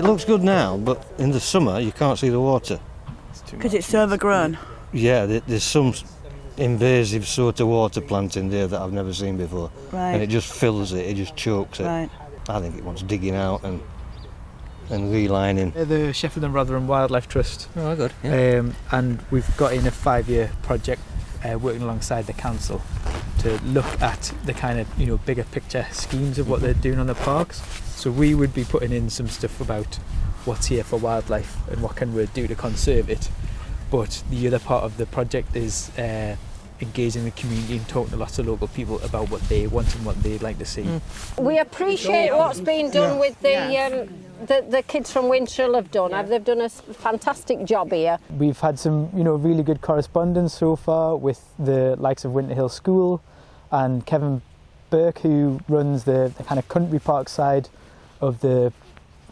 It looks good now, but in the summer you can't see the water. Because it's so overgrown? Yeah, there's some invasive sort of water plant in there that I've never seen before. Right. And it just fills it, it just chokes it. Right. I think it wants digging out and relining. The Sheffield and Rotherham Wildlife Trust. Oh, good. Yeah. And we've got in a 5-year project working alongside the council to look at the kind of bigger picture schemes of what they're doing on the parks. So we would be putting in some stuff about what's here for wildlife and what can we do to conserve it. But the other part of the project is engaging the community and talking to lots of local people about what they want and what they'd like to see. We appreciate what's been done with the kids from Winterhill have done. They've done a fantastic job here. We've had some really good correspondence so far with the likes of Winterhill School and Kevin Burke, who runs the kind of country park side of the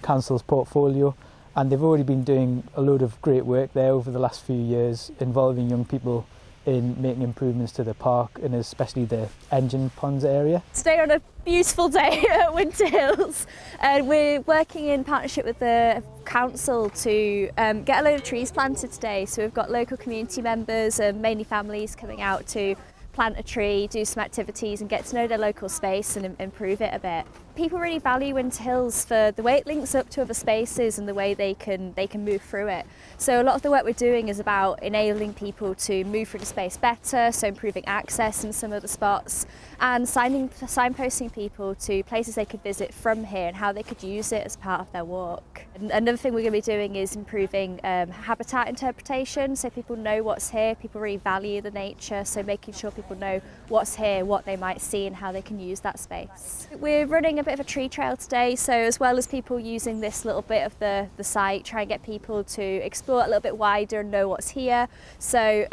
council's portfolio, and they've already been doing a load of great work there over the last few years involving young people in making improvements to the park and especially the engine ponds area. Today on a beautiful day at Winterhills, and we're working in partnership with the council to get a load of trees planted today. So we've got local community members and mainly families coming out to plant a tree, do some activities and get to know their local space and improve it a bit. People really value Winterhills for the way it links up to other spaces and the way they can move through it. So a lot of the work we're doing is about enabling people to move through the space better, so improving access in some of the spots and signposting people to places they could visit from here and how they could use it as part of their walk. And another thing we're going to be doing is improving habitat interpretation, so people know what's here. People really value the nature, so making sure people know what's here, what they might see and how they can use that space. We're running a bit of a tree trail today, so as well as people using this little bit of the site, try and get people to explore a little bit wider and know what's here. So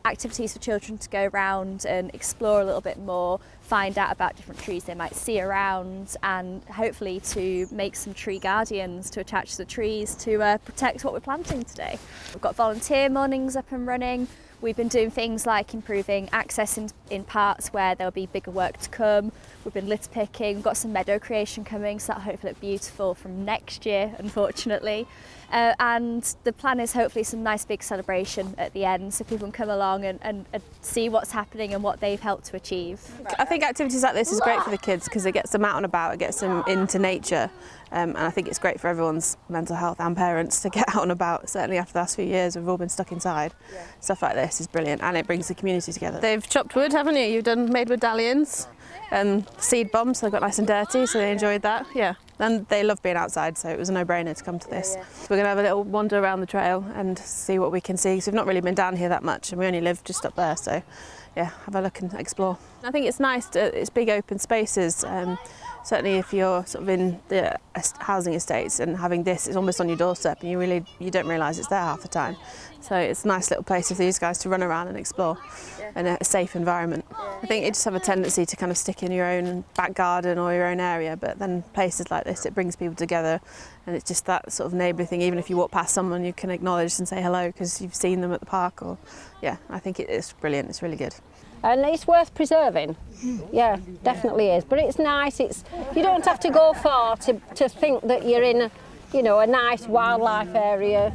activities for children to go around and explore a little bit more, find out about different trees they might see around, and hopefully to make some tree guardians to attach to the trees to protect what we're planting today. We've got volunteer mornings up and running. We've been doing things like improving access in parts where there'll be bigger work to come. We've been litter picking, we've got some meadow creation coming, so that'll hopefully look beautiful from next year, unfortunately. And the plan is hopefully some nice big celebration at the end, so people can come along and see what's happening and what they've helped to achieve. I think activities like this is great for the kids because it gets them out and about, it gets them into nature, and I think it's great for everyone's mental health and parents to get out and about. Certainly after the last few years we've all been stuck inside. Stuff like this is brilliant and it brings the community together. They've chopped wood, haven't you? You've done made medallions and seed bombs, so they got nice and dirty, so they enjoyed that. Yeah, and they love being outside, so it was a no-brainer to come to this. So we're going to have a little wander around the trail and see what we can see, because we've not really been down here that much and we only live just up there, so yeah, have a look and explore. I think it's nice, it's big open spaces. Certainly if you're sort of in the housing estates and having this, it's almost on your doorstep and you don't realise it's there half the time. So it's a nice little place for these guys to run around and explore in a safe environment. I think you just have a tendency to kind of stick in your own back garden or your own area, but then places like this, it brings people together and it's just that sort of neighbour thing. Even if you walk past someone, you can acknowledge and say hello because you've seen them at the park. Or yeah, I think it's brilliant, it's really good. And it's worth preserving. Yeah, definitely is. But it's nice. You don't have to go far to think that you're in a nice wildlife area.